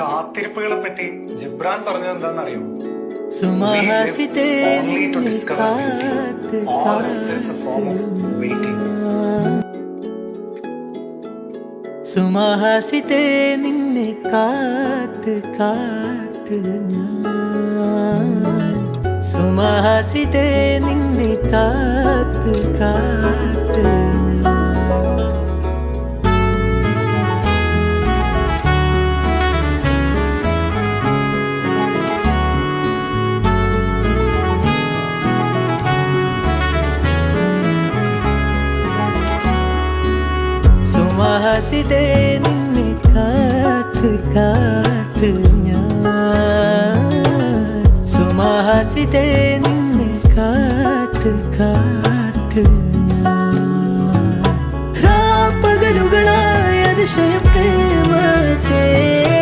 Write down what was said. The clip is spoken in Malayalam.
കാത്തിരിപ്പുകളെ പറ്റി ജിബ്രാൻ പറഞ്ഞത് എന്താണെന്നറിയോ? സുമഹാസിതേ only to discover beauty. All else is a form of waiting. സുമഹാസിതേ നിന്നെ കാത്ത് കാത്ത് ഞാൻ സുമഹാസിതേ നിന്നെ കാത്ത് കാത്ത് ഞാൻ സുമഹാസിതേ നിന്നെ കാത്ത് കാത്ത് ഞാൻ സുമഹാസിതേ